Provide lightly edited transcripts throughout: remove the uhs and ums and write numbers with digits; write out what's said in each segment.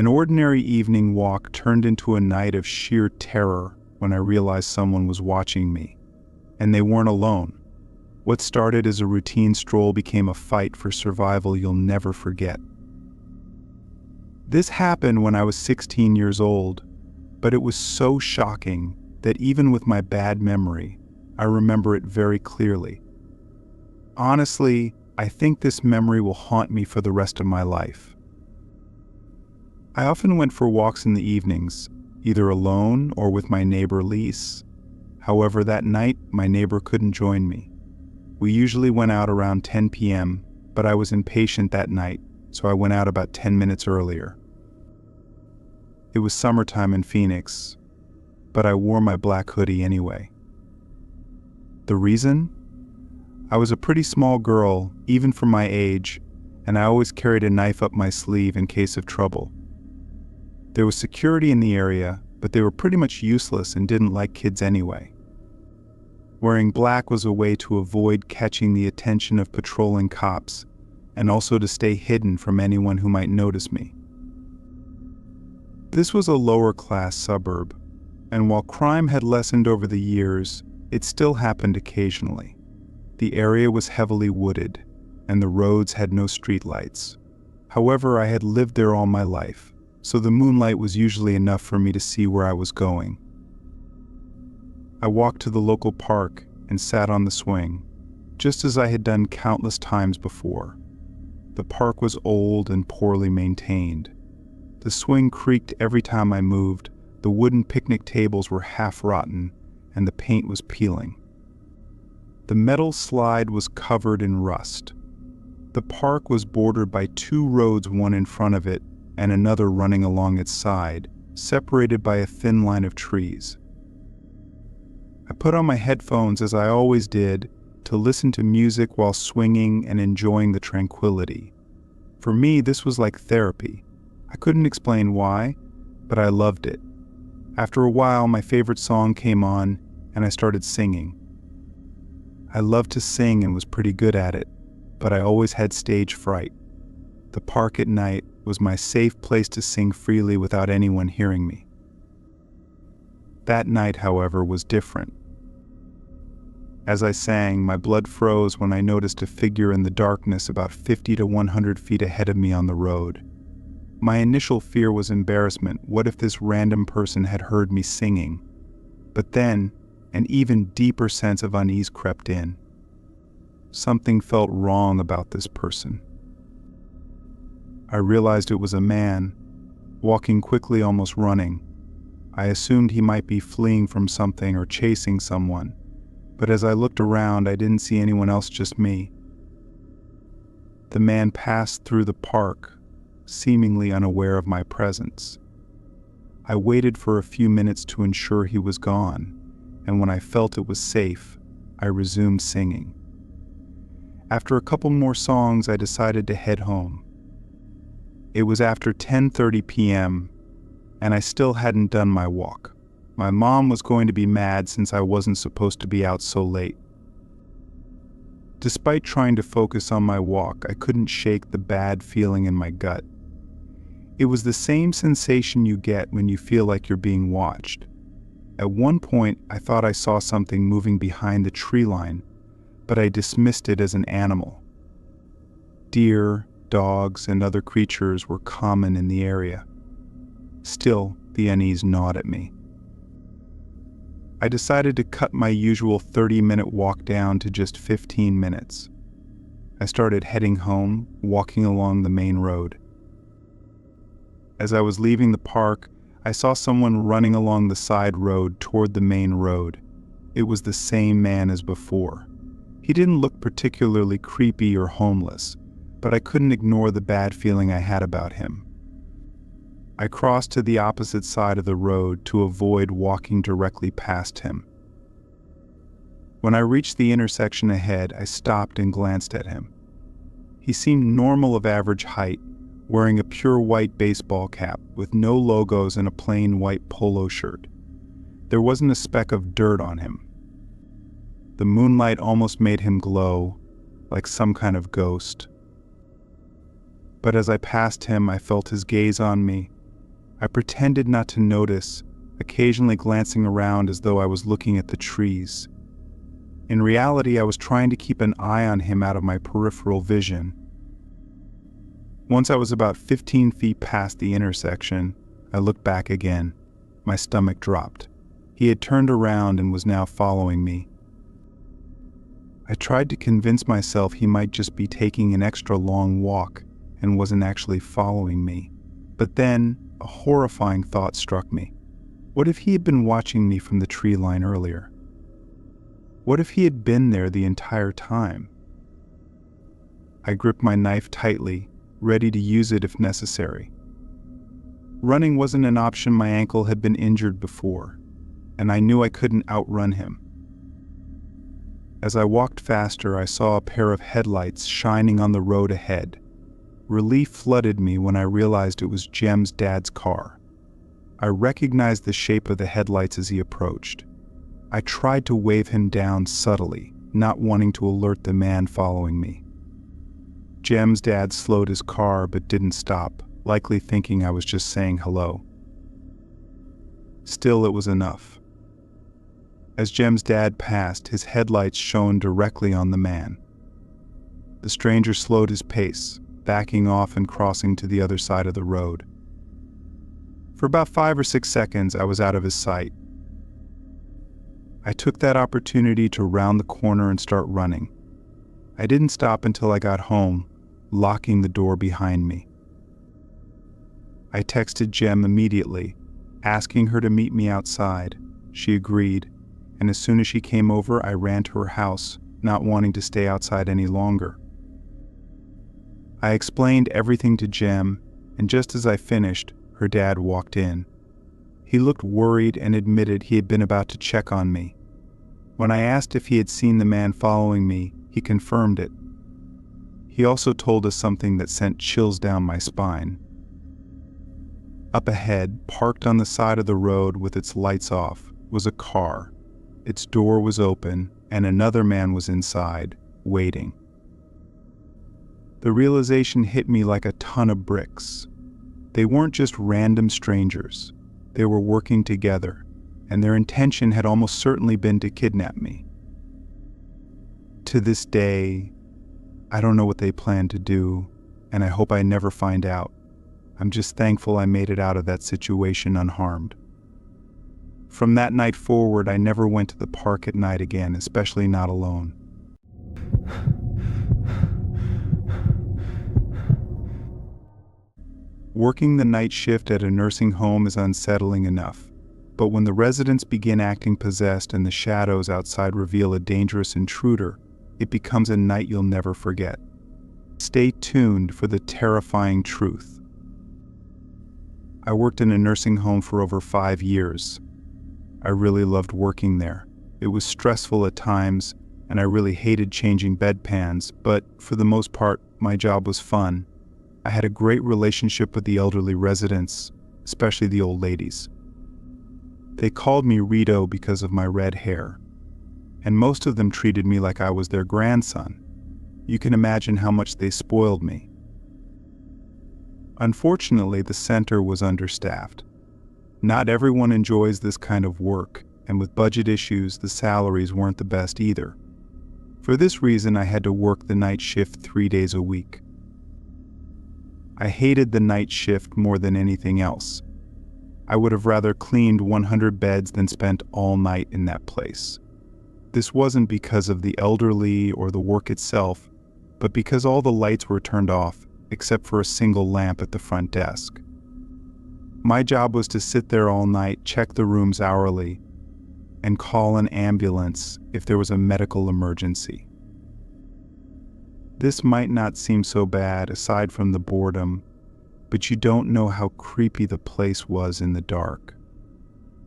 An ordinary evening walk turned into a night of sheer terror when I realized someone was watching me. And they weren't alone. What started as a routine stroll became a fight for survival you'll never forget. This happened when I was 16 years old, but it was so shocking that even with my bad memory, I remember it very clearly. Honestly, I think this memory will haunt me for the rest of my life. I often went for walks in the evenings, either alone or with my neighbor Lise. However, that night, my neighbor couldn't join me. We usually went out around 10 p.m., but I was impatient that night, so I went out about 10 minutes earlier. It was summertime in Phoenix, but I wore my black hoodie anyway. The reason? I was a pretty small girl, even for my age, and I always carried a knife up my sleeve in case of trouble. There was security in the area, but they were pretty much useless and didn't like kids anyway. Wearing black was a way to avoid catching the attention of patrolling cops, and also to stay hidden from anyone who might notice me. This was a lower-class suburb, and while crime had lessened over the years, it still happened occasionally. The area was heavily wooded, and the roads had no streetlights. However, I had lived there all my life, so the moonlight was usually enough for me to see where I was going. I walked to the local park and sat on the swing, just as I had done countless times before. The park was old and poorly maintained. The swing creaked every time I moved, the wooden picnic tables were half-rotten, and the paint was peeling. The metal slide was covered in rust. The park was bordered by two roads, one in front of it and another running along its side, separated by a thin line of trees. I put on my headphones, as I always did, to listen to music while swinging and enjoying the tranquility. For me, this was like therapy. I couldn't explain why, but I loved it. After a while, my favorite song came on, and I started singing. I loved to sing and was pretty good at it, but I always had stage fright. The park at night was my safe place to sing freely without anyone hearing me. That night, however, was different. As I sang, my blood froze when I noticed a figure in the darkness about 50 to 100 feet ahead of me on the road. My initial fear was embarrassment. What if this random person had heard me singing? But then, an even deeper sense of unease crept in. Something felt wrong about this person. I realized it was a man, walking quickly, almost running. I assumed he might be fleeing from something or chasing someone, but as I looked around, I didn't see anyone else, just me. The man passed through the park, seemingly unaware of my presence. I waited for a few minutes to ensure he was gone, and when I felt it was safe, I resumed singing. After a couple more songs, I decided to head home. It was after 10:30 p.m., and I still hadn't done my walk. My mom was going to be mad since I wasn't supposed to be out so late. Despite trying to focus on my walk, I couldn't shake the bad feeling in my gut. It was the same sensation you get when you feel like you're being watched. At one point, I thought I saw something moving behind the tree line, but I dismissed it as an animal. Deer, dogs, and other creatures were common in the area. Still, the unease gnawed at me. I decided to cut my usual 30-minute walk down to just 15 minutes. I started heading home, walking along the main road. As I was leaving the park, I saw someone running along the side road toward the main road. It was the same man as before. He didn't look particularly creepy or homeless, but I couldn't ignore the bad feeling I had about him. I crossed to the opposite side of the road to avoid walking directly past him. When I reached the intersection ahead, I stopped and glanced at him. He seemed normal, of average height, wearing a pure white baseball cap with no logos and a plain white polo shirt. There wasn't a speck of dirt on him. The moonlight almost made him glow, like some kind of ghost. But as I passed him, I felt his gaze on me, I pretended not to notice, occasionally glancing around as though I was looking at the trees. In reality, I was trying to keep an eye on him out of my peripheral vision. Once I was about 15 feet past the intersection, I looked back again. My stomach dropped. He had turned around and was now following me. I tried to convince myself he might just be taking an extra long walk and wasn't actually following me. But then, a horrifying thought struck me. What if he had been watching me from the tree line earlier? What if he had been there the entire time? I gripped my knife tightly, ready to use it if necessary. Running wasn't an option. My ankle had been injured before, and I knew I couldn't outrun him. As I walked faster, I saw a pair of headlights shining on the road ahead. Relief flooded me when I realized it was Jem's dad's car. I recognized the shape of the headlights as he approached. I tried to wave him down subtly, not wanting to alert the man following me. Jem's dad slowed his car but didn't stop, likely thinking I was just saying hello. Still, it was enough. As Jem's dad passed, his headlights shone directly on the man. The stranger slowed his pace, backing off and crossing to the other side of the road. For about 5 or 6 seconds, I was out of his sight. I took that opportunity to round the corner and start running. I didn't stop until I got home, locking the door behind me. I texted Jem immediately, asking her to meet me outside. She agreed, and as soon as she came over, I ran to her house, not wanting to stay outside any longer. I explained everything to Jem, and just as I finished, her dad walked in. He looked worried and admitted he had been about to check on me. When I asked if he had seen the man following me, he confirmed it. He also told us something that sent chills down my spine. Up ahead, parked on the side of the road with its lights off, was a car. Its door was open, and another man was inside, waiting. The realization hit me like a ton of bricks. They weren't just random strangers. They were working together, and their intention had almost certainly been to kidnap me. To this day, I don't know what they planned to do, and I hope I never find out. I'm just thankful I made it out of that situation unharmed. From that night forward, I never went to the park at night again, especially not alone. Working the night shift at a nursing home is unsettling enough, but when the residents begin acting possessed and the shadows outside reveal a dangerous intruder, it becomes a night you'll never forget. Stay tuned for the terrifying truth. I worked in a nursing home for over 5 years. I really loved working there. It was stressful at times, and I really hated changing bedpans, but for the most part, my job was fun. I had a great relationship with the elderly residents, especially the old ladies. They called me Rito because of my red hair, and most of them treated me like I was their grandson. You can imagine how much they spoiled me. Unfortunately, the center was understaffed. Not everyone enjoys this kind of work, and with budget issues, the salaries weren't the best either. For this reason, I had to work the night shift 3 days a week. I hated the night shift more than anything else. I would have rather cleaned 100 beds than spent all night in that place. This wasn't because of the elderly or the work itself, but because all the lights were turned off, except for a single lamp at the front desk. My job was to sit there all night, check the rooms hourly, and call an ambulance if there was a medical emergency. This might not seem so bad aside from the boredom, but you don't know how creepy the place was in the dark.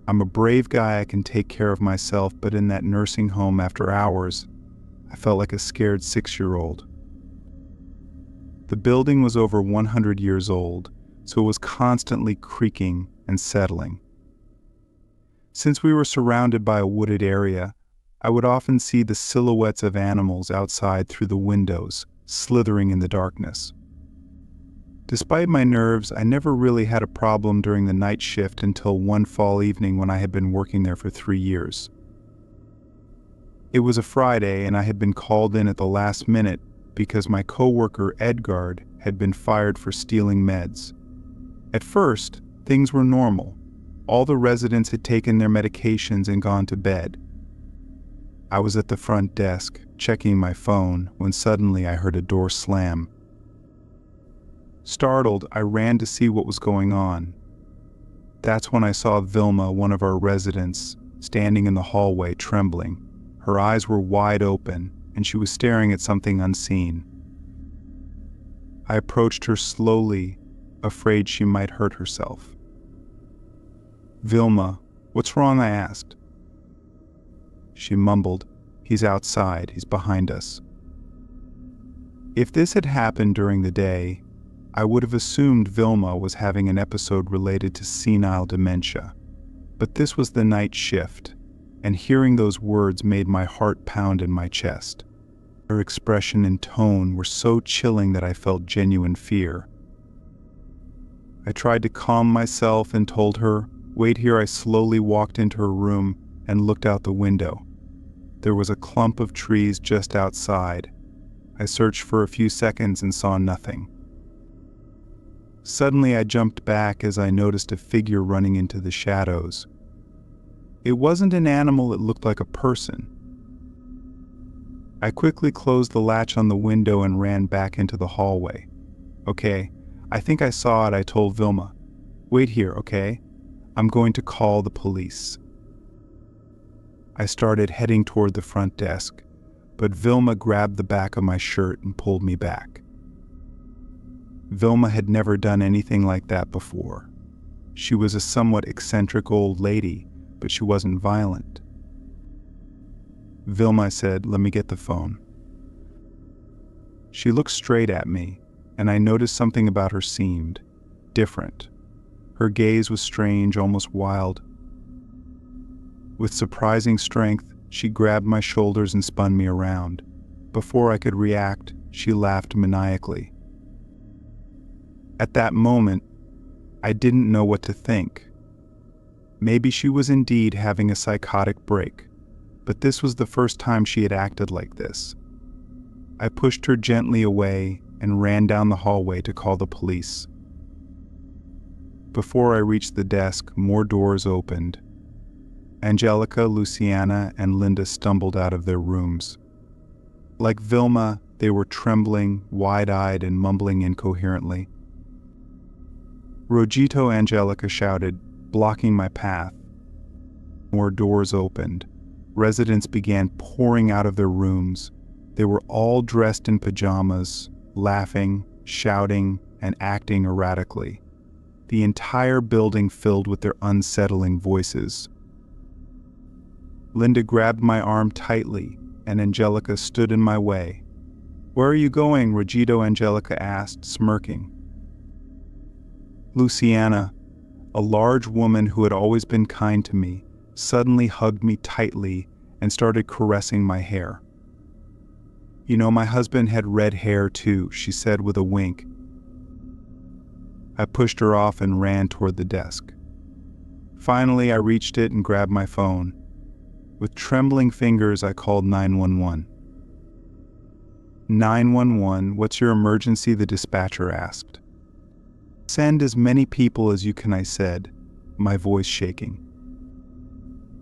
I'm a brave guy, I can take care of myself, but in that nursing home after hours, I felt like a scared 6-year-old. The building was over 100 years old, so it was constantly creaking and settling. Since we were surrounded by a wooded area, I would often see the silhouettes of animals outside through the windows, slithering in the darkness. Despite my nerves, I never really had a problem during the night shift until one fall evening when I had been working there for 3 years. It was a Friday and I had been called in at the last minute because my coworker Edgar had been fired for stealing meds. At first, things were normal. All the residents had taken their medications and gone to bed. I was at the front desk, checking my phone, when suddenly I heard a door slam. Startled, I ran to see what was going on. That's when I saw Vilma, one of our residents, standing in the hallway, trembling. Her eyes were wide open, and she was staring at something unseen. I approached her slowly, afraid she might hurt herself. "Vilma, what's wrong?" I asked. She mumbled, "He's outside, he's behind us." If this had happened during the day, I would have assumed Vilma was having an episode related to senile dementia. But this was the night shift, and hearing those words made my heart pound in my chest. Her expression and tone were so chilling that I felt genuine fear. I tried to calm myself and told her, "Wait here." I slowly walked into her room and looked out the window. There was a clump of trees just outside. I searched for a few seconds and saw nothing. Suddenly I jumped back as I noticed a figure running into the shadows. It wasn't an animal, it looked like a person. I quickly closed the latch on the window and ran back into the hallway. "Okay, I think I saw it," I told Vilma. "Wait here, okay? I'm going to call the police." I started heading toward the front desk, but Vilma grabbed the back of my shirt and pulled me back. Vilma had never done anything like that before. She was a somewhat eccentric old lady, but she wasn't violent. "Vilma," I said, "let me get the phone." She looked straight at me, and I noticed something about her seemed different. Her gaze was strange, almost wild. With surprising strength, she grabbed my shoulders and spun me around. Before I could react, she laughed maniacally. At that moment, I didn't know what to think. Maybe she was indeed having a psychotic break, but this was the first time she had acted like this. I pushed her gently away and ran down the hallway to call the police. Before I reached the desk, more doors opened. Angelica, Luciana, and Linda stumbled out of their rooms. Like Vilma, they were trembling, wide-eyed, and mumbling incoherently. "Rojito," Angelica shouted, blocking my path. More doors opened. Residents began pouring out of their rooms. They were all dressed in pajamas, laughing, shouting, and acting erratically. The entire building filled with their unsettling voices. Linda grabbed my arm tightly, and Angelica stood in my way. "Where are you going?" Rojito, Angelica asked, smirking. Luciana, a large woman who had always been kind to me, suddenly hugged me tightly and started caressing my hair. "You know, my husband had red hair too," she said with a wink. I pushed her off and ran toward the desk. Finally, I reached it and grabbed my phone. With trembling fingers, I called 911. "911, what's your emergency?" the dispatcher asked. "Send as many people as you can," I said, my voice shaking.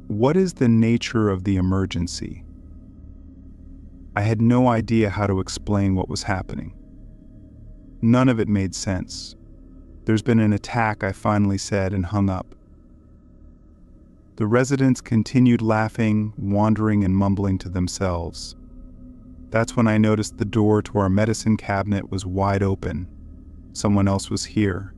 "What is the nature of the emergency?" I had no idea how to explain what was happening. None of it made sense. "There's been an attack," I finally said and hung up. The residents continued laughing, wandering, and mumbling to themselves. That's when I noticed the door to our medicine cabinet was wide open. Someone else was here.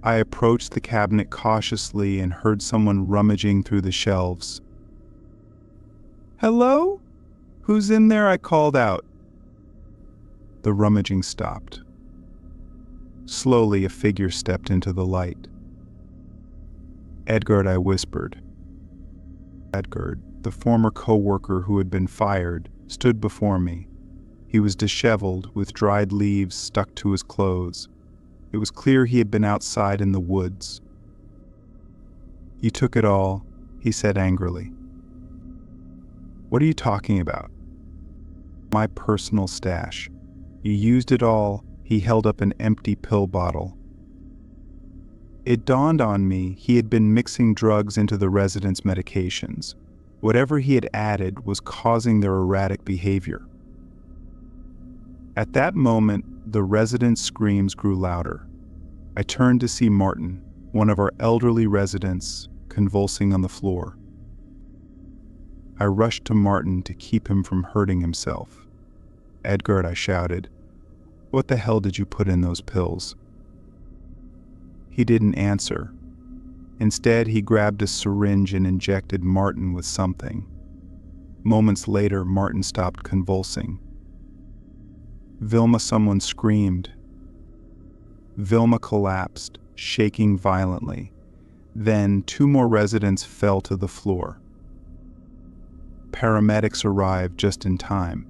I approached the cabinet cautiously and heard someone rummaging through the shelves. "Hello? Who's in there?" I called out. The rummaging stopped. Slowly, a figure stepped into the light. "Edgar," I whispered. Edgar, the former coworker who had been fired, stood before me. He was disheveled, with dried leaves stuck to his clothes. It was clear he had been outside in the woods. "You took it all," he said angrily. "What are you talking about?" "My personal stash. You used it all." He held up an empty pill bottle. It dawned on me he had been mixing drugs into the residents' medications. Whatever he had added was causing their erratic behavior. At that moment, the residents' screams grew louder. I turned to see Martin, one of our elderly residents, convulsing on the floor. I rushed to Martin to keep him from hurting himself. "Edgar," I shouted, "what the hell did you put in those pills?" He didn't answer. Instead, he grabbed a syringe and injected Martin with something. Moments later, Martin stopped convulsing. "Vilma," someone screamed. Vilma collapsed, shaking violently. Then 2 more residents fell to the floor. Paramedics arrived just in time.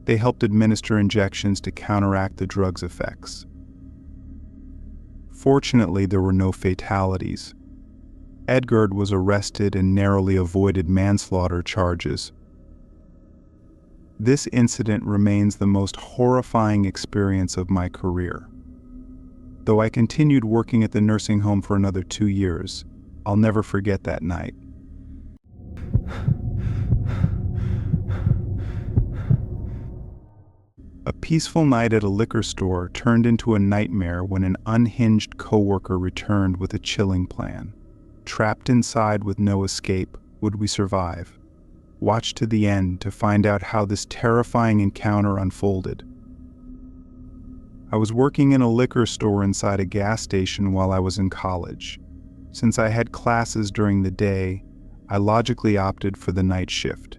They helped administer injections to counteract the drug's effects. Fortunately, there were no fatalities. Edgar was arrested and narrowly avoided manslaughter charges. This incident remains the most horrifying experience of my career. Though I continued working at the nursing home for another 2 years, I'll never forget that night. A peaceful night at a liquor store turned into a nightmare when an unhinged coworker returned with a chilling plan. Trapped inside with no escape, would we survive? Watch to the end to find out how this terrifying encounter unfolded. I was working in a liquor store inside a gas station while I was in college. Since I had classes during the day, I logically opted for the night shift.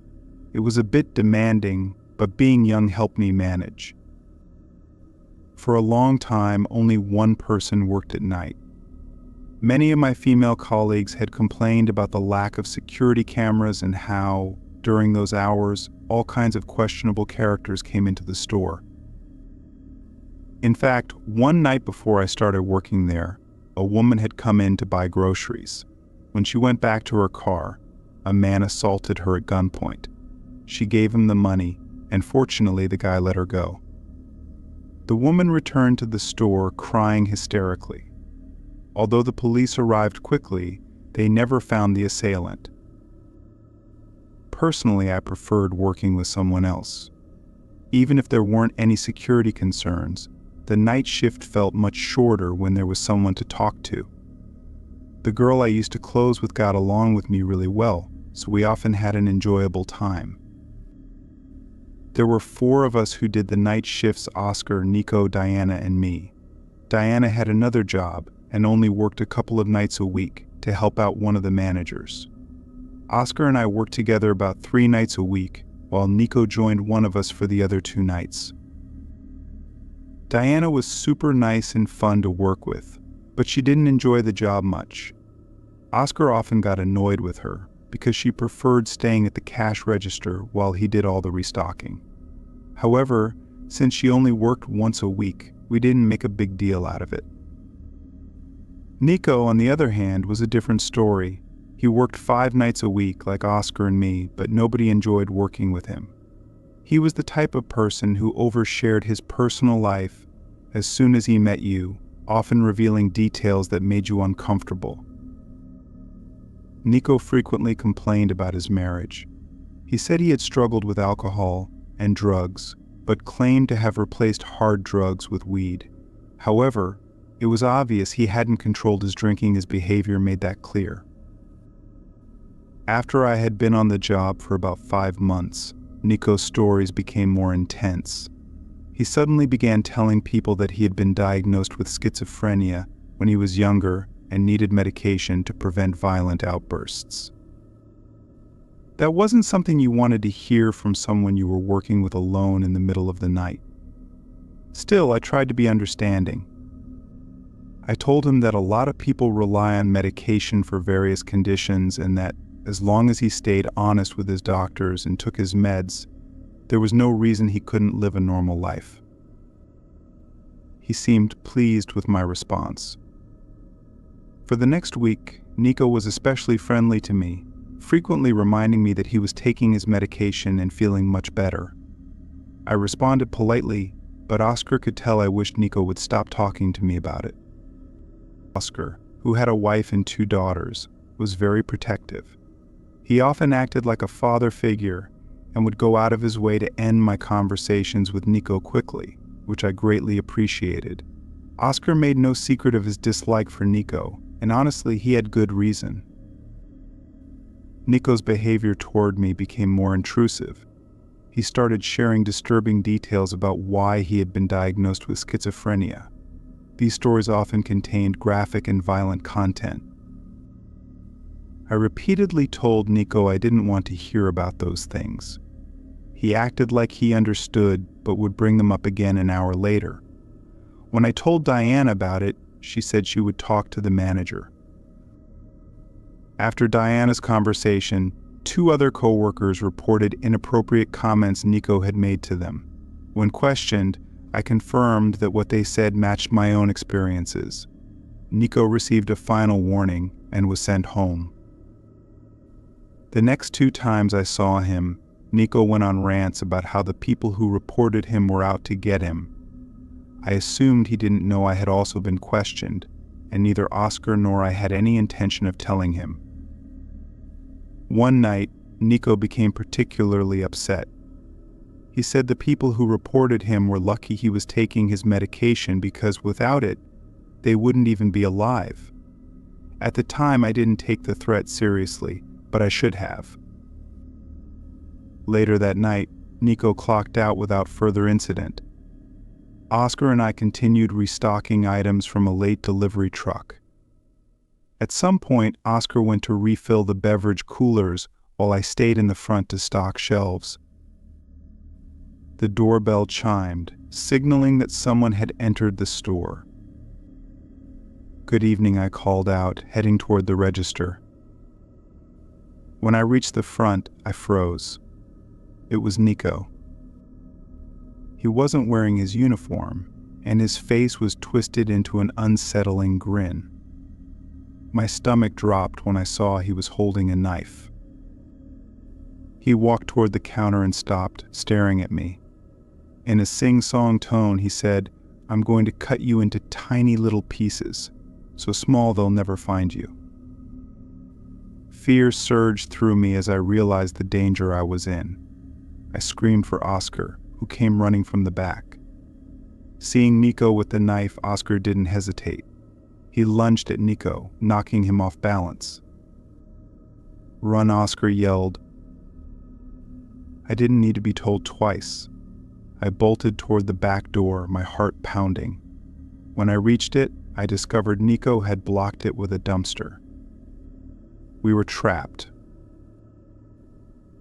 It was a bit demanding, but being young helped me manage. For a long time, only one person worked at night. Many of my female colleagues had complained about the lack of security cameras and how, during those hours, all kinds of questionable characters came into the store. In fact, one night before I started working there, a woman had come in to buy groceries. When she went back to her car, a man assaulted her at gunpoint. She gave him the money, and fortunately the guy let her go. The woman returned to the store crying hysterically. Although the police arrived quickly, they never found the assailant. Personally, I preferred working with someone else. Even if there weren't any security concerns, the night shift felt much shorter when there was someone to talk to. The girl I used to close with got along with me really well, so we often had an enjoyable time. There were 4 of us who did the night shifts: Oscar, Nico, Diana, and me. Diana had another job and only worked a couple of nights a week to help out one of the managers. Oscar and I worked together about 3 nights a week, while Nico joined one of us for the other 2 nights. Diana was super nice and fun to work with, but she didn't enjoy the job much. Oscar often got annoyed with her because she preferred staying at the cash register while he did all the restocking. However, since she only worked once a week, we didn't make a big deal out of it. Nico, on the other hand, was a different story. He worked 5 nights a week like Oscar and me, but nobody enjoyed working with him. He was the type of person who overshared his personal life as soon as he met you, often revealing details that made you uncomfortable. Nico frequently complained about his marriage. He said he had struggled with alcohol and drugs, but claimed to have replaced hard drugs with weed. However, it was obvious he hadn't controlled his drinking. His behavior made that clear. After I had been on the job for about 5 months, Nico's stories became more intense. He suddenly began telling people that he had been diagnosed with schizophrenia when he was younger and needed medication to prevent violent outbursts. That wasn't something you wanted to hear from someone you were working with alone in the middle of the night. Still, I tried to be understanding. I told him that a lot of people rely on medication for various conditions and that as long as he stayed honest with his doctors and took his meds, There was no reason he couldn't live a normal life. He seemed pleased with my response. For the next week, Nico was especially friendly to me, frequently reminding me that he was taking his medication and feeling much better. I responded politely, but Oscar could tell I wished Nico would stop talking to me about it. Oscar, who had a wife and 2 daughters, was very protective. He often acted like a father figure and would go out of his way to end my conversations with Nico quickly, which I greatly appreciated. Oscar made no secret of his dislike for Nico, and honestly, he had good reason. Nico's behavior toward me became more intrusive. He started sharing disturbing details about why he had been diagnosed with schizophrenia. These stories often contained graphic and violent content. I repeatedly told Nico I didn't want to hear about those things. He acted like he understood, but would bring them up again an hour later. When I told Diane about it, she said she would talk to the manager. After Diana's conversation, 2 other coworkers reported inappropriate comments Nico had made to them. When questioned, I confirmed that what they said matched my own experiences. Nico received a final warning and was sent home. The next 2 times I saw him, Nico went on rants about how the people who reported him were out to get him. I assumed he didn't know I had also been questioned, and neither Oscar nor I had any intention of telling him. One night, Nico became particularly upset. He said the people who reported him were lucky he was taking his medication because without it, they wouldn't even be alive. At the time, I didn't take the threat seriously, but I should have. Later that night, Nico clocked out without further incident. Oscar and I continued restocking items from a late delivery truck. At some point, Oscar went to refill the beverage coolers while I stayed in the front to stock shelves. The doorbell chimed, signaling that someone had entered the store. "Good evening," I called out, heading toward the register. When I reached the front, I froze. It was Nico. He wasn't wearing his uniform, and his face was twisted into an unsettling grin. My stomach dropped when I saw he was holding a knife. He walked toward the counter and stopped, staring at me. In a sing-song tone, he said, "I'm going to cut you into tiny little pieces, so small they'll never find you." Fear surged through me as I realized the danger I was in. I screamed for Oscar, who came running from the back. Seeing Nico with the knife, Oscar didn't hesitate. He lunged at Nico, knocking him off balance. "Run," Oscar yelled. I didn't need to be told twice. I bolted toward the back door, my heart pounding. When I reached it, I discovered Nico had blocked it with a dumpster. We were trapped.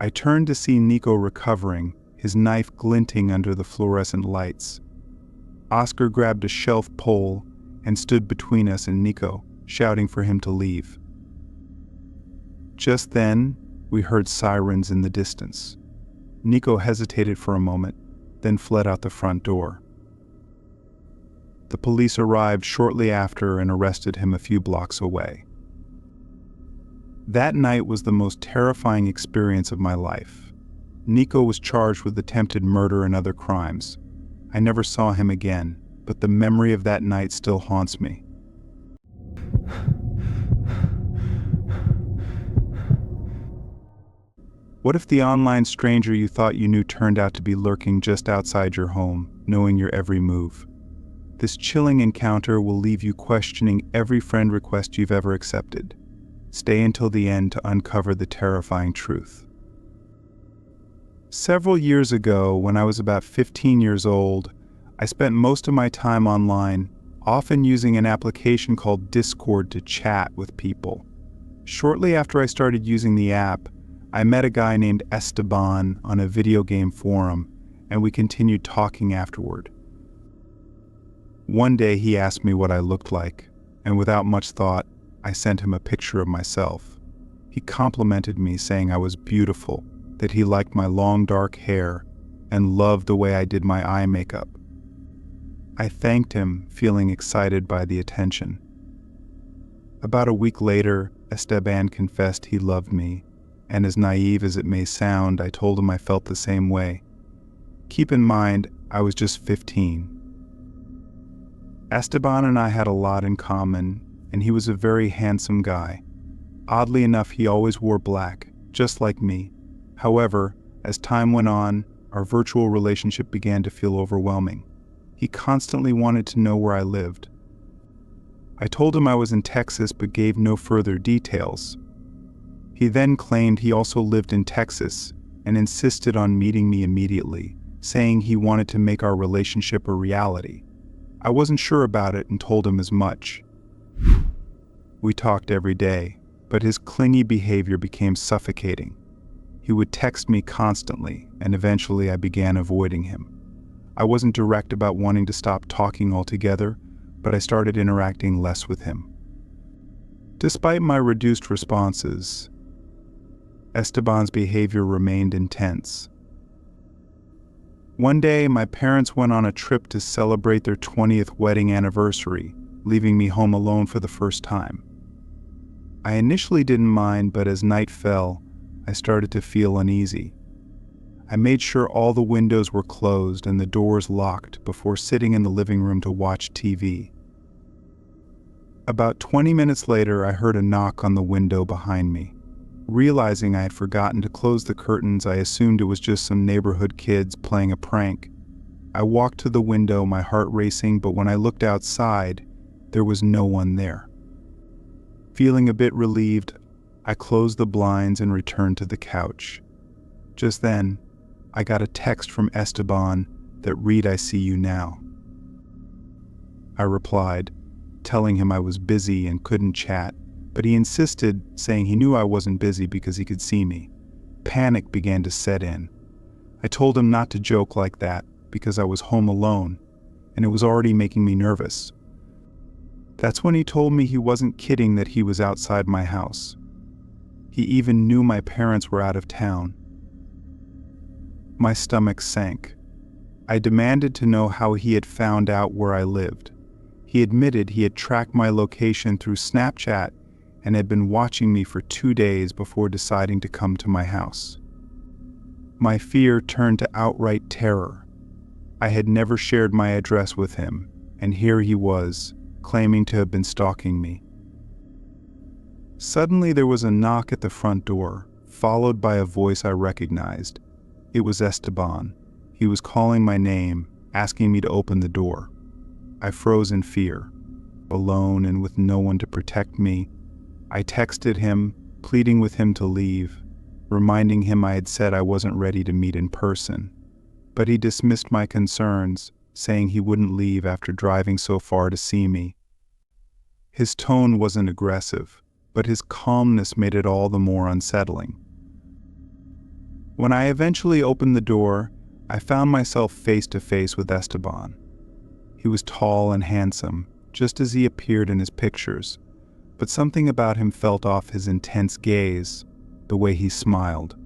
I turned to see Nico recovering, his knife glinting under the fluorescent lights. Oscar grabbed a shelf pole and stood between us and Nico, shouting for him to leave. Just then, we heard sirens in the distance. Nico hesitated for a moment, then fled out the front door. The police arrived shortly after and arrested him a few blocks away. That night was the most terrifying experience of my life. Nico was charged with attempted murder and other crimes. I never saw him again, but the memory of that night still haunts me. What if the online stranger you thought you knew turned out to be lurking just outside your home, knowing your every move? This chilling encounter will leave you questioning every friend request you've ever accepted. Stay until the end to uncover the terrifying truth. Several years ago, when I was about 15 years old, I spent most of my time online, often using an application called Discord to chat with people. Shortly after I started using the app, I met a guy named Esteban on a video game forum, and we continued talking afterward. One day he asked me what I looked like, and without much thought, I sent him a picture of myself. He complimented me, saying I was beautiful, that he liked my long dark hair, and loved the way I did my eye makeup. I thanked him, feeling excited by the attention. About a week later, Esteban confessed he loved me, and as naive as it may sound, I told him I felt the same way. Keep in mind, I was just 15. Esteban and I had a lot in common, and he was a very handsome guy. Oddly enough, he always wore black, just like me. However, as time went on, our virtual relationship began to feel overwhelming. He constantly wanted to know where I lived. I told him I was in Texas but gave no further details. He then claimed he also lived in Texas and insisted on meeting me immediately, saying he wanted to make our relationship a reality. I wasn't sure about it and told him as much. We talked every day, but his clingy behavior became suffocating. He would text me constantly, and eventually I began avoiding him. I wasn't direct about wanting to stop talking altogether, but I started interacting less with him. Despite my reduced responses, Esteban's behavior remained intense. One day, my parents went on a trip to celebrate their 20th wedding anniversary, leaving me home alone for the first time. I initially didn't mind, but as night fell, I started to feel uneasy. I made sure all the windows were closed and the doors locked before sitting in the living room to watch TV. About 20 minutes later, I heard a knock on the window behind me. Realizing I had forgotten to close the curtains, I assumed it was just some neighborhood kids playing a prank. I walked to the window, my heart racing, but when I looked outside, there was no one there. Feeling a bit relieved, I closed the blinds and returned to the couch. Just then, I got a text from Esteban that read, "I see you now." I replied, telling him I was busy and couldn't chat, but he insisted, saying he knew I wasn't busy because he could see me. Panic began to set in. I told him not to joke like that because I was home alone, and it was already making me nervous. That's when he told me he wasn't kidding that he was outside my house. He even knew my parents were out of town. My stomach sank. I demanded to know how he had found out where I lived. He admitted he had tracked my location through Snapchat and had been watching me for 2 days before deciding to come to my house. My fear turned to outright terror. I had never shared my address with him, and here he was, claiming to have been stalking me. Suddenly there was a knock at the front door, followed by a voice I recognized. It was Esteban. He was calling my name, asking me to open the door. I froze in fear. Alone and with no one to protect me, I texted him, pleading with him to leave, reminding him I had said I wasn't ready to meet in person. But he dismissed my concerns, saying he wouldn't leave after driving so far to see me. His tone wasn't aggressive, but his calmness made it all the more unsettling. When I eventually opened the door, I found myself face to face with Esteban. He was tall and handsome, just as he appeared in his pictures, but something about him felt off his intense gaze, the way he smiled.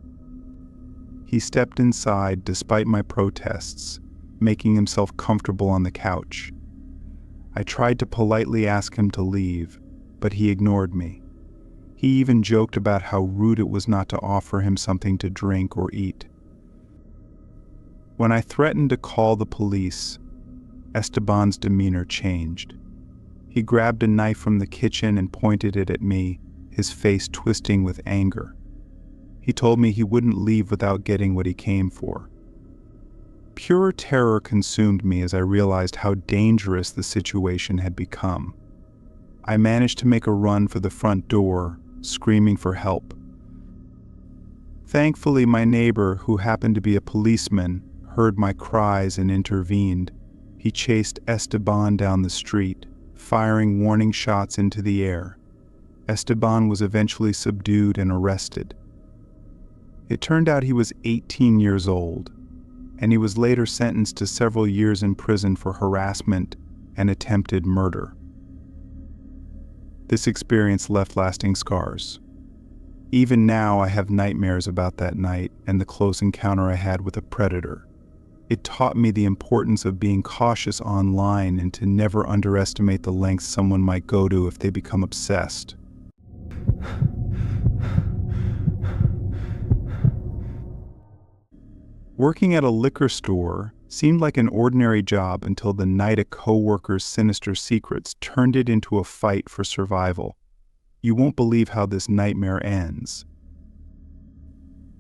He stepped inside despite my protests, making himself comfortable on the couch. I tried to politely ask him to leave, but he ignored me. He even joked about how rude it was not to offer him something to drink or eat. When I threatened to call the police, Esteban's demeanor changed. He grabbed a knife from the kitchen and pointed it at me, his face twisting with anger. He told me he wouldn't leave without getting what he came for. Pure terror consumed me as I realized how dangerous the situation had become. I managed to make a run for the front door, screaming for help. Thankfully, my neighbor, who happened to be a policeman, heard my cries and intervened. He chased Esteban down the street, firing warning shots into the air. Esteban was eventually subdued and arrested. It turned out he was 18 years old, and he was later sentenced to several years in prison for harassment and attempted murder. This experience left lasting scars. Even now, I have nightmares about that night and the close encounter I had with a predator. It taught me the importance of being cautious online and to never underestimate the lengths someone might go to if they become obsessed. Working at a liquor store seemed like an ordinary job until the night a coworker's sinister secrets turned it into a fight for survival. You won't believe how this nightmare ends.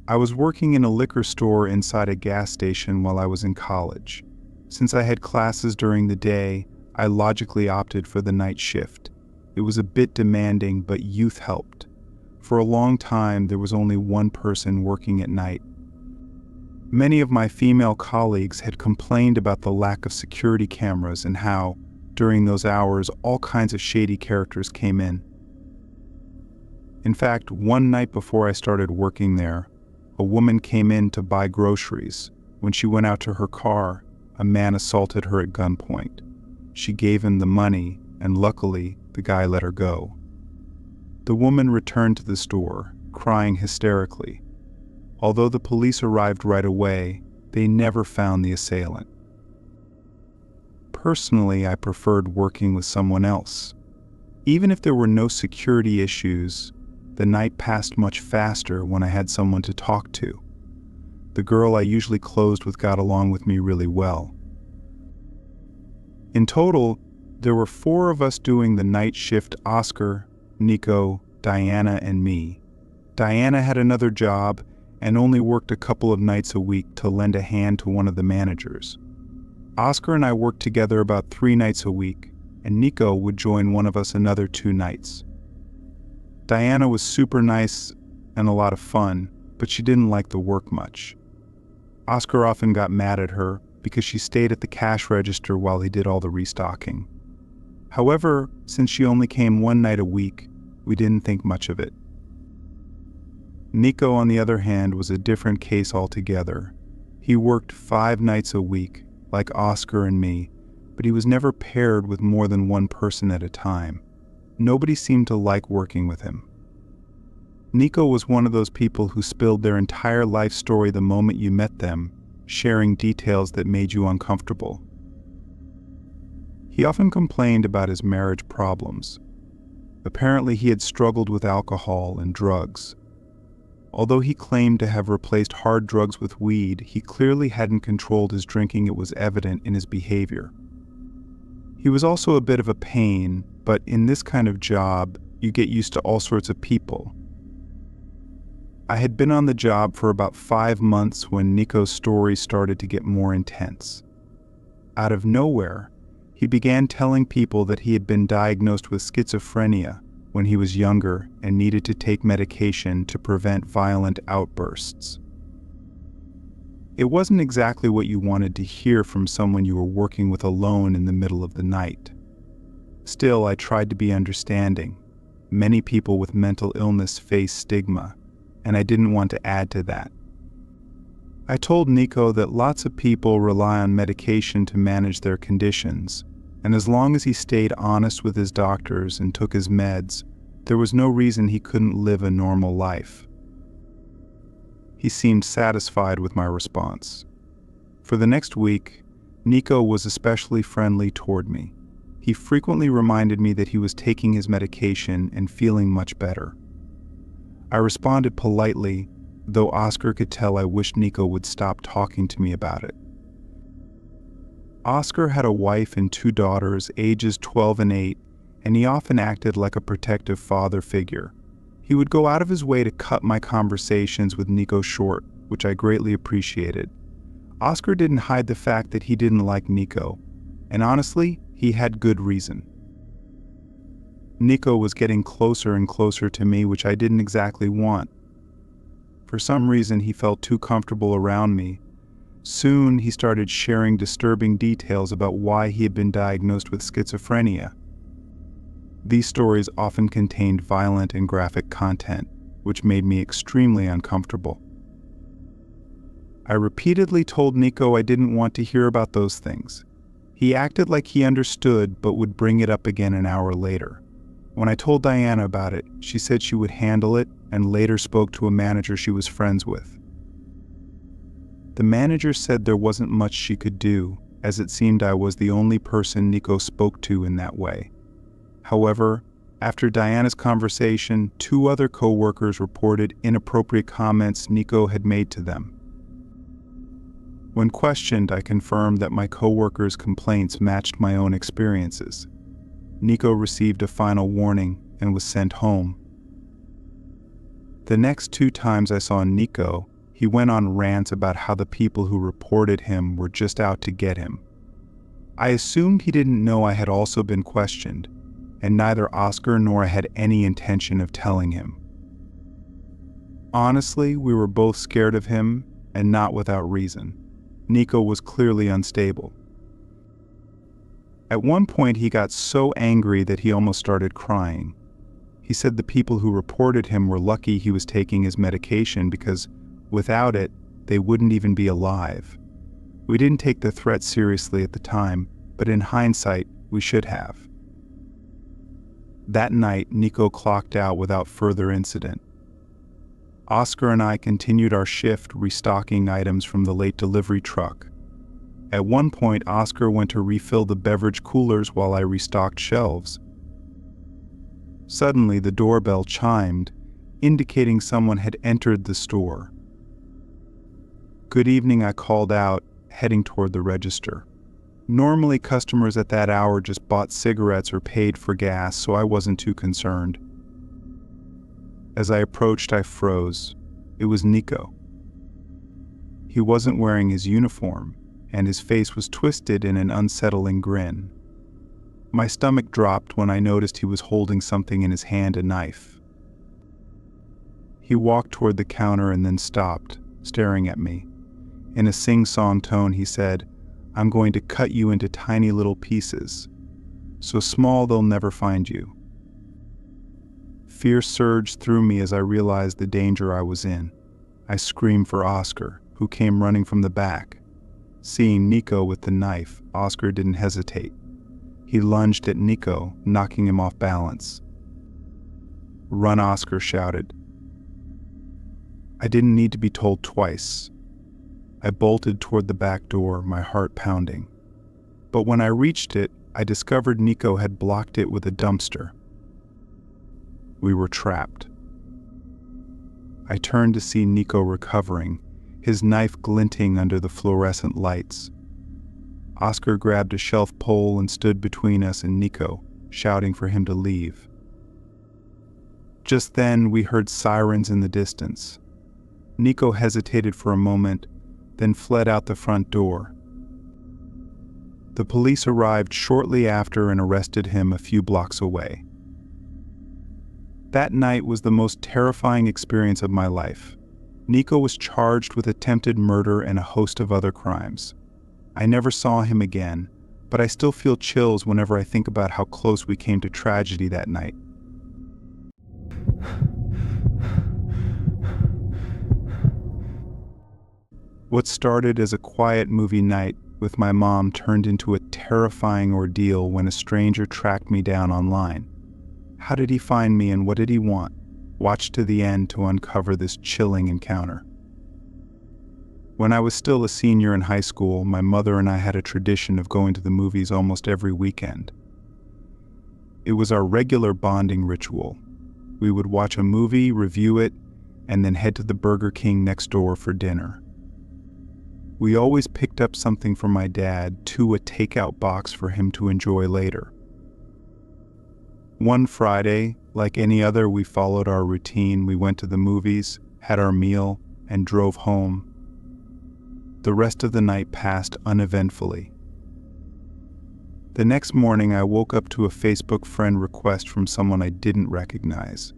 I was working in a liquor store inside a gas station while I was in college. Since I had classes during the day, I logically opted for the night shift. It was a bit demanding, but youth helped. For a long time, there was only one person working at night. Many of my female colleagues had complained about the lack of security cameras and how, during those hours, all kinds of shady characters came in. In fact, one night before I started working there, a woman came in to buy groceries. When she went out to her car, a man assaulted her at gunpoint. She gave him the money, and luckily, the guy let her go. The woman returned to the store, crying hysterically. Although the police arrived right away, they never found the assailant. Personally, I preferred working with someone else. Even if there were no security issues, the night passed much faster when I had someone to talk to. The girl I usually closed with got along with me really well. In total, there were 4 of us doing the night shift: Oscar, Nico, Diana, and me. Diana had another job and only worked a couple of nights a week to lend a hand to one of the managers. Oscar and I worked together about 3 nights a week, and Nico would join one of us another 2 nights. Diana was super nice and a lot of fun, but she didn't like the work much. Oscar often got mad at her because she stayed at the cash register while he did all the restocking. However, since she only came 1 night a week, we didn't think much of it. Nico, on the other hand, was a different case altogether. He worked 5 nights a week, like Oscar and me, but he was never paired with more than 1 person at a time. Nobody seemed to like working with him. Nico was one of those people who spilled their entire life story the moment you met them, sharing details that made you uncomfortable. He often complained about his marriage problems. Apparently, he had struggled with alcohol and drugs. Although he claimed to have replaced hard drugs with weed, he clearly hadn't controlled his drinking. It was evident in his behavior. He was also a bit of a pain, but in this kind of job, you get used to all sorts of people. I had been on the job for about 5 months when Nico's story started to get more intense. Out of nowhere, he began telling people that he had been diagnosed with schizophrenia when he was younger and needed to take medication to prevent violent outbursts. It wasn't exactly what you wanted to hear from someone you were working with alone in the middle of the night. Still, I tried to be understanding. Many people with mental illness face stigma, and I didn't want to add to that. I told Nico that lots of people rely on medication to manage their conditions, and as long as he stayed honest with his doctors and took his meds, there was no reason he couldn't live a normal life. He seemed satisfied with my response. For the next week, Nico was especially friendly toward me. He frequently reminded me that he was taking his medication and feeling much better. I responded politely, though Oscar could tell I wished Nico would stop talking to me about it. Oscar had a wife and 2 daughters, ages 12 and 8, and he often acted like a protective father figure. He would go out of his way to cut my conversations with Nico short, which I greatly appreciated. Oscar didn't hide the fact that he didn't like Nico, and honestly, he had good reason. Nico was getting closer and closer to me, which I didn't exactly want. For some reason, he felt too comfortable around me. Soon, he started sharing disturbing details about why he had been diagnosed with schizophrenia. These stories often contained violent and graphic content, which made me extremely uncomfortable. I repeatedly told Nico I didn't want to hear about those things. He acted like he understood, but would bring it up again an hour later. When I told Diana about it, she said she would handle it and later spoke to a manager she was friends with. The manager said there wasn't much she could do, as it seemed I was the only person Nico spoke to in that way. However, after Diana's conversation, 2 other coworkers reported inappropriate comments Nico had made to them. When questioned, I confirmed that my coworkers' complaints matched my own experiences. Nico received a final warning and was sent home. The next 2 times I saw Nico, he went on rants about how the people who reported him were just out to get him. I assumed he didn't know I had also been questioned, and neither Oscar nor I had any intention of telling him. Honestly, we were both scared of him, and not without reason. Nico was clearly unstable. At one point, he got so angry that he almost started crying. He said the people who reported him were lucky he was taking his medication because, without it, they wouldn't even be alive. We didn't take the threat seriously at the time, but in hindsight, we should have. That night, Nico clocked out without further incident. Oscar and I continued our shift restocking items from the late delivery truck. At one point, Oscar went to refill the beverage coolers while I restocked shelves. Suddenly, the doorbell chimed, indicating someone had entered the store. "Good evening," I called out, heading toward the register. Normally, customers at that hour just bought cigarettes or paid for gas, so I wasn't too concerned. As I approached, I froze. It was Nico. He wasn't wearing his uniform, and his face was twisted in an unsettling grin. My stomach dropped when I noticed he was holding something in his hand, a knife. He walked toward the counter and then stopped, staring at me. In a sing-song tone, he said, "I'm going to cut you into tiny little pieces, so small they'll never find you." Fear surged through me as I realized the danger I was in. I screamed for Oscar, who came running from the back. Seeing Nico with the knife, Oscar didn't hesitate. He lunged at Nico, knocking him off balance. "Run," Oscar shouted. I didn't need to be told twice. I bolted toward the back door, my heart pounding. But when I reached it, I discovered Nico had blocked it with a dumpster. We were trapped. I turned to see Nico recovering, his knife glinting under the fluorescent lights. Oscar grabbed a shelf pole and stood between us and Nico, shouting for him to leave. Just then, we heard sirens in the distance. Nico hesitated for a moment, then fled out the front door. The police arrived shortly after and arrested him a few blocks away. That night was the most terrifying experience of my life. Nico was charged with attempted murder and a host of other crimes. I never saw him again, but I still feel chills whenever I think about how close we came to tragedy that night. What started as a quiet movie night with my mom turned into a terrifying ordeal when a stranger tracked me down online. How did he find me and what did he want? Watch to the end to uncover this chilling encounter. When I was still a senior in high school, my mother and I had a tradition of going to the movies almost every weekend. It was our regular bonding ritual. We would watch a movie, review it, and then head to the Burger King next door for dinner. We always picked up something for my dad, to a takeout box for him to enjoy later. One Friday, like any other, we followed our routine. We went to the movies, had our meal, and drove home. The rest of the night passed uneventfully. The next morning, I woke up to a Facebook friend request from someone I didn't recognize.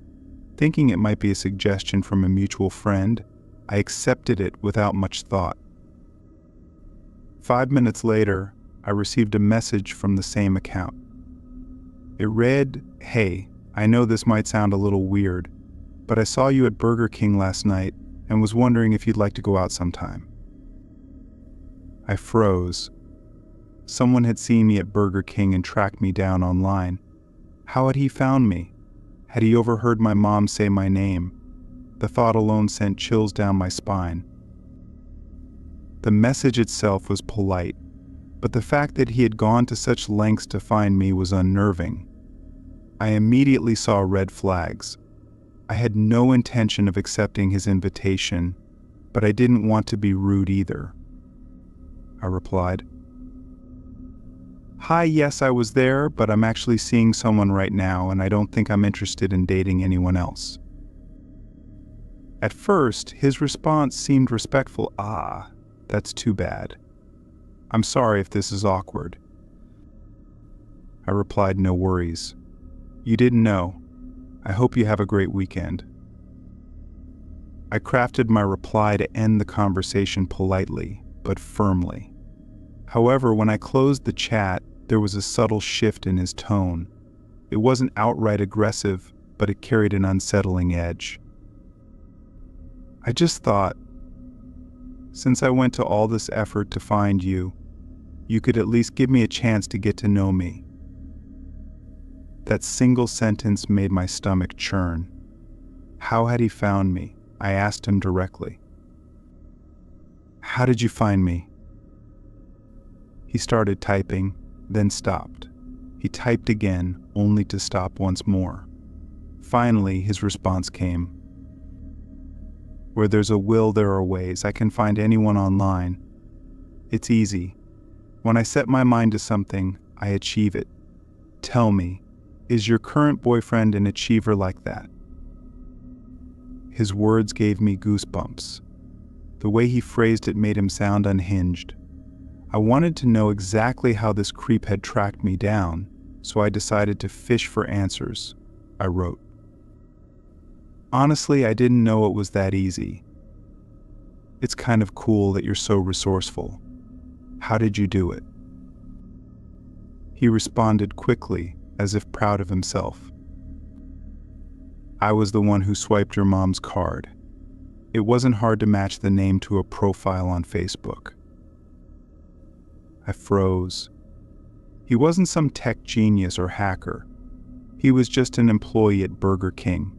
Thinking it might be a suggestion from a mutual friend, I accepted it without much thought. 5 minutes later, I received a message from the same account. It read, "Hey, I know this might sound a little weird, but I saw you at Burger King last night and was wondering if you'd like to go out sometime." I froze. Someone had seen me at Burger King and tracked me down online. How had he found me? Had he overheard my mom say my name? The thought alone sent chills down my spine. The message itself was polite, but the fact that he had gone to such lengths to find me was unnerving. I immediately saw red flags. I had no intention of accepting his invitation, but I didn't want to be rude either. I replied, "Hi, yes, I was there, but I'm actually seeing someone right now, and I don't think I'm interested in dating anyone else." At first, his response seemed respectful. "Ah, that's too bad. I'm sorry if this is awkward." I replied, "No worries. You didn't know. I hope you have a great weekend." I crafted my reply to end the conversation politely, but firmly. However, when I closed the chat, there was a subtle shift in his tone. It wasn't outright aggressive, but it carried an unsettling edge. I just thought, since I went to all this effort to find you, you could at least give me a chance to get to know me. That single sentence made my stomach churn. How had he found me? I asked him directly. "How did you find me?" He started typing, then stopped. He typed again, only to stop once more. Finally, his response came. "Where there's a will, there are ways. I can find anyone online. It's easy. When I set my mind to something, I achieve it. Tell me, is your current boyfriend an achiever like that?" His words gave me goosebumps. The way he phrased it made him sound unhinged. I wanted to know exactly how this creep had tracked me down, so I decided to fish for answers. I wrote, "Honestly, I didn't know it was that easy. It's kind of cool that you're so resourceful. How did you do it?" He responded quickly, as if proud of himself. "I was the one who swiped your mom's card. It wasn't hard to match the name to a profile on Facebook." I froze. He wasn't some tech genius or hacker. He was just an employee at Burger King.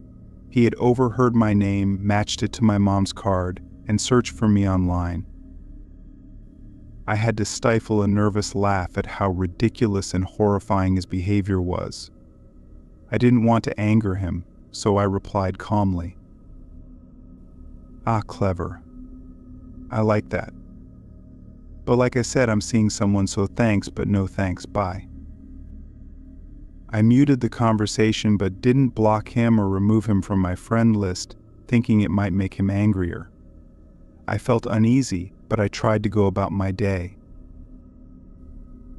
He had overheard my name, matched it to my mom's card, and searched for me online. I had to stifle a nervous laugh at how ridiculous and horrifying his behavior was. I didn't want to anger him, so I replied calmly, "Ah, clever. I like that. But like I said, I'm seeing someone, so thanks, but no thanks, bye." I muted the conversation but didn't block him or remove him from my friend list, thinking it might make him angrier. I felt uneasy, but I tried to go about my day.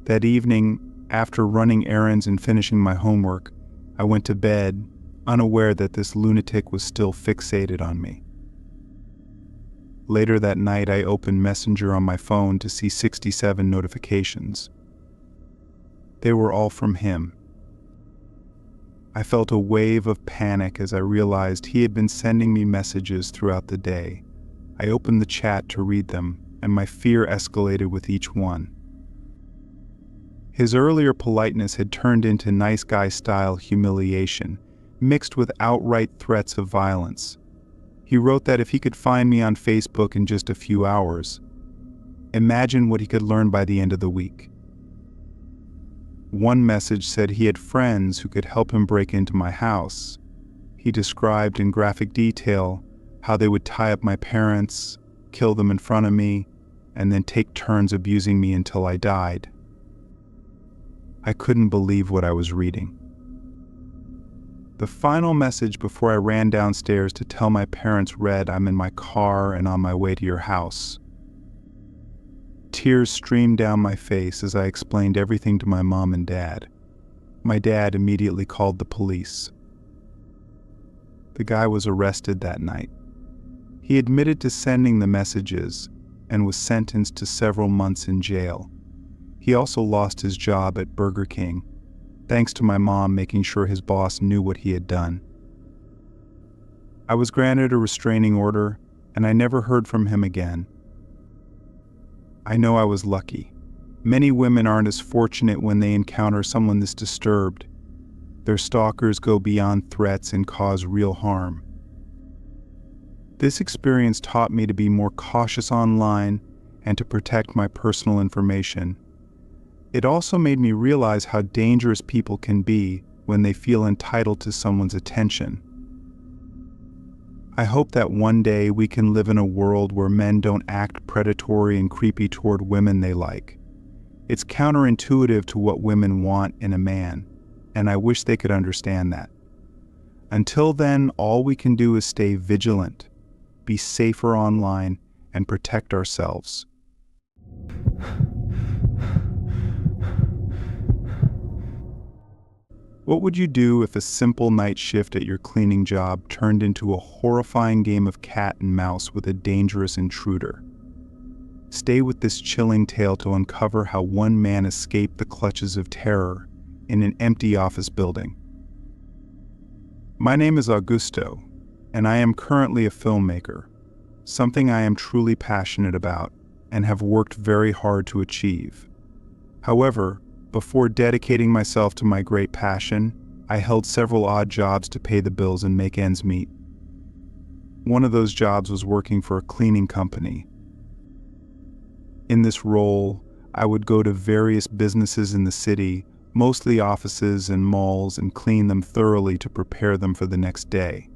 That evening, after running errands and finishing my homework, I went to bed, unaware that this lunatic was still fixated on me. Later that night, I opened Messenger on my phone to see 67 notifications. They were all from him. I felt a wave of panic as I realized he had been sending me messages throughout the day. I opened the chat to read them, and my fear escalated with each one. His earlier politeness had turned into nice guy-style humiliation, mixed with outright threats of violence. He wrote that if he could find me on Facebook in just a few hours, imagine what he could learn by the end of the week. One message said he had friends who could help him break into my house. He described in graphic detail how they would tie up my parents, kill them in front of me, and then take turns abusing me until I died. I couldn't believe what I was reading. The final message before I ran downstairs to tell my parents read, "I'm in my car and on my way to your house." Tears streamed down my face as I explained everything to my mom and dad. My dad immediately called the police. The guy was arrested that night. He admitted to sending the messages and was sentenced to several months in jail. He also lost his job at Burger King, thanks to my mom making sure his boss knew what he had done. I was granted a restraining order, and I never heard from him again. I know I was lucky. Many women aren't as fortunate when they encounter someone this disturbed. Their stalkers go beyond threats and cause real harm. This experience taught me to be more cautious online and to protect my personal information. It also made me realize how dangerous people can be when they feel entitled to someone's attention. I hope that one day we can live in a world where men don't act predatory and creepy toward women they like. It's counterintuitive to what women want in a man, and I wish they could understand that. Until then, all we can do is stay vigilant, be safer online, and protect ourselves. What would you do if a simple night shift at your cleaning job turned into a horrifying game of cat and mouse with a dangerous intruder? Stay with this chilling tale to uncover how one man escaped the clutches of terror in an empty office building. My name is Augusto, and I am currently a filmmaker, something I am truly passionate about and have worked very hard to achieve. However, before dedicating myself to my great passion, I held several odd jobs to pay the bills and make ends meet. One of those jobs was working for a cleaning company. In this role, I would go to various businesses in the city, mostly offices and malls, and clean them thoroughly to prepare them for the next day.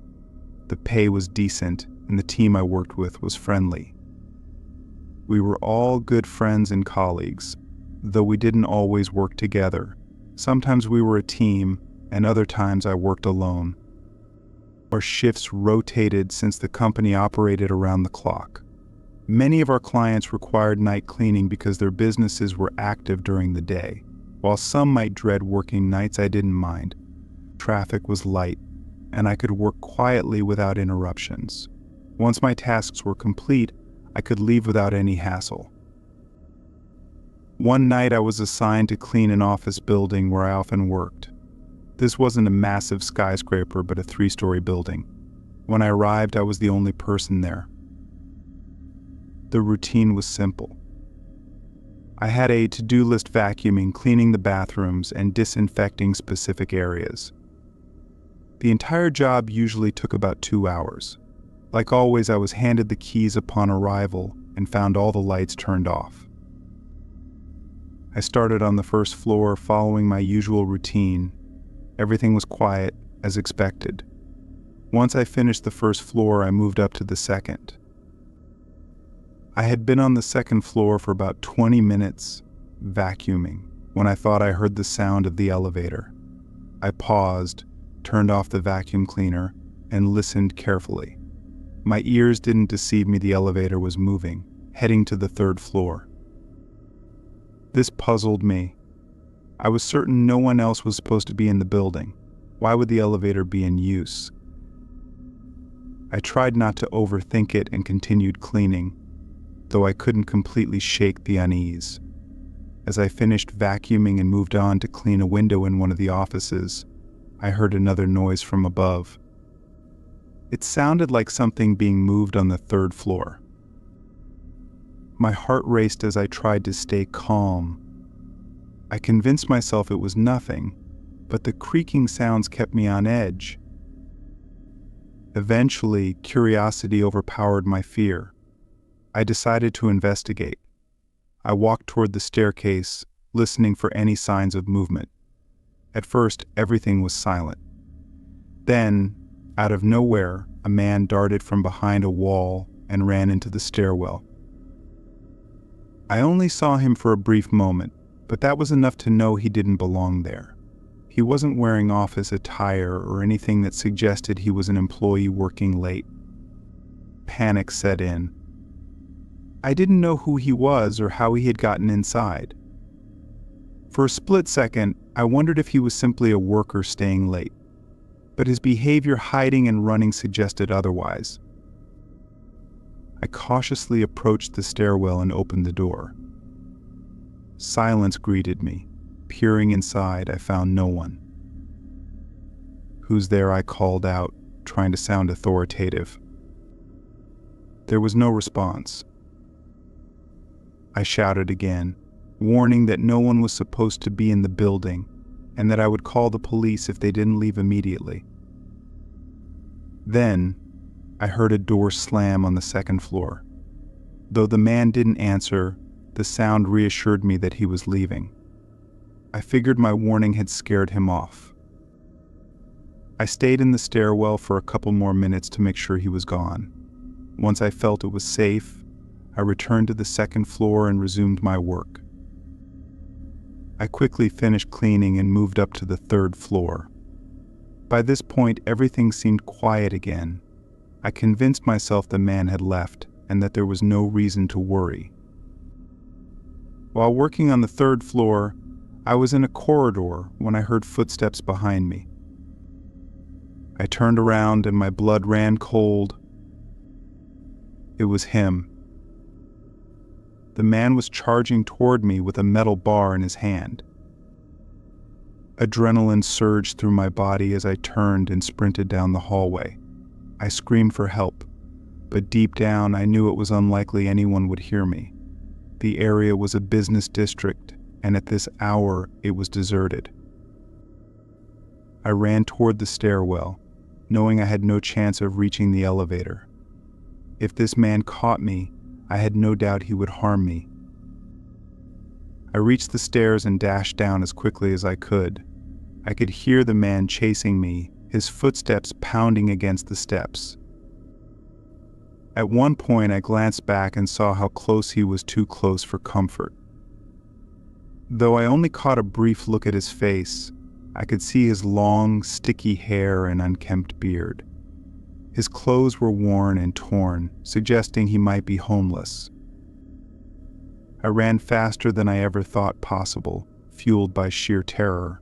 The pay was decent, and the team I worked with was friendly. We were all good friends and colleagues, though we didn't always work together. Sometimes we were a team, and other times I worked alone. Our shifts rotated since the company operated around the clock. Many of our clients required night cleaning because their businesses were active during the day. While some might dread working nights, I didn't mind. Traffic was light, and I could work quietly without interruptions. Once my tasks were complete, I could leave without any hassle. One night I was assigned to clean an office building where I often worked. This wasn't a massive skyscraper, but a 3-story building. When I arrived, I was the only person there. The routine was simple. I had a to-do list: vacuuming, cleaning the bathrooms, and disinfecting specific areas. The entire job usually took about 2 hours. Like always, I was handed the keys upon arrival and found all the lights turned off. I started on the first floor, following my usual routine. Everything was quiet, as expected. Once I finished the first floor, I moved up to the second. I had been on the second floor for about 20 minutes, vacuuming, when I thought I heard the sound of the elevator. I paused, turned off the vacuum cleaner, and listened carefully. My ears didn't deceive me. The elevator was moving, heading to the 3rd floor. This puzzled me. I was certain no one else was supposed to be in the building. Why would the elevator be in use? I tried not to overthink it and continued cleaning, though I couldn't completely shake the unease. As I finished vacuuming and moved on to clean a window in one of the offices, I heard another noise from above. It sounded like something being moved on the 3rd floor. My heart raced as I tried to stay calm. I convinced myself it was nothing, but the creaking sounds kept me on edge. Eventually, curiosity overpowered my fear. I decided to investigate. I walked toward the staircase, listening for any signs of movement. At first, everything was silent. Then, out of nowhere, a man darted from behind a wall and ran into the stairwell. I only saw him for a brief moment, but that was enough to know he didn't belong there. He wasn't wearing office attire or anything that suggested he was an employee working late. Panic set in. I didn't know who he was or how he had gotten inside. For a split second, I wondered if he was simply a worker staying late, but his behavior hiding and running suggested otherwise. I cautiously approached the stairwell and opened the door. Silence greeted me. Peering inside, I found no one. "Who's there?" I called out, trying to sound authoritative. There was no response. I shouted again, warning that no one was supposed to be in the building and that I would call the police if they didn't leave immediately. Then, I heard a door slam on the 2nd floor. Though the man didn't answer, the sound reassured me that he was leaving. I figured my warning had scared him off. I stayed in the stairwell for a couple more minutes to make sure he was gone. Once I felt it was safe, I returned to the second floor and resumed my work. I quickly finished cleaning and moved up to the third floor. By this point, everything seemed quiet again. I convinced myself the man had left and that there was no reason to worry. While working on the third floor, I was in a corridor when I heard footsteps behind me. I turned around and my blood ran cold. It was him. The man was charging toward me with a metal bar in his hand. Adrenaline surged through my body as I turned and sprinted down the hallway. I screamed for help, but deep down I knew it was unlikely anyone would hear me. The area was a business district, and at this hour it was deserted. I ran toward the stairwell, knowing I had no chance of reaching the elevator. If this man caught me, I had no doubt he would harm me. I reached the stairs and dashed down as quickly as I could. I could hear the man chasing me, his footsteps pounding against the steps. At one point, I glanced back and saw how close he was, too close for comfort. Though I only caught a brief look at his face, I could see his long, sticky hair and unkempt beard. His clothes were worn and torn, suggesting he might be homeless. I ran faster than I ever thought possible, fueled by sheer terror.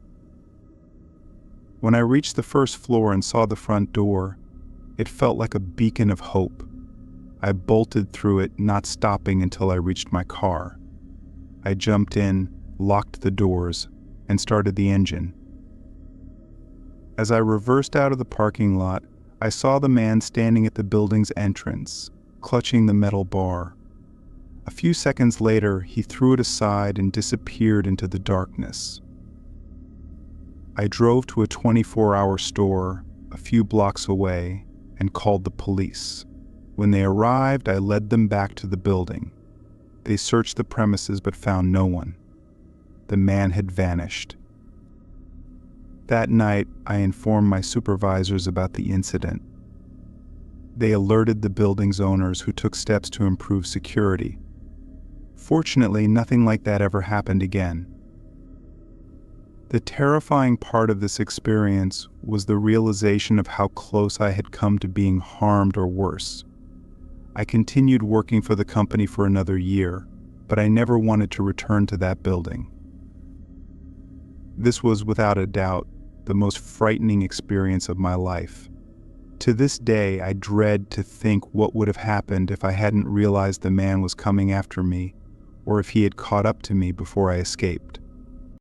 When I reached the first floor and saw the front door, it felt like a beacon of hope. I bolted through it, not stopping until I reached my car. I jumped in, locked the doors, and started the engine. As I reversed out of the parking lot, I saw the man standing at the building's entrance, clutching the metal bar. A few seconds later, he threw it aside and disappeared into the darkness. I drove to a 24-hour store a few blocks away and called the police. When they arrived, I led them back to the building. They searched the premises but found no one. The man had vanished. That night, I informed my supervisors about the incident. They alerted the building's owners, who took steps to improve security. Fortunately, nothing like that ever happened again. The terrifying part of this experience was the realization of how close I had come to being harmed or worse. I continued working for the company for another year, but I never wanted to return to that building. This was, without a doubt, the most frightening experience of my life. To this day, I dread to think what would have happened if I hadn't realized the man was coming after me, or if he had caught up to me before I escaped.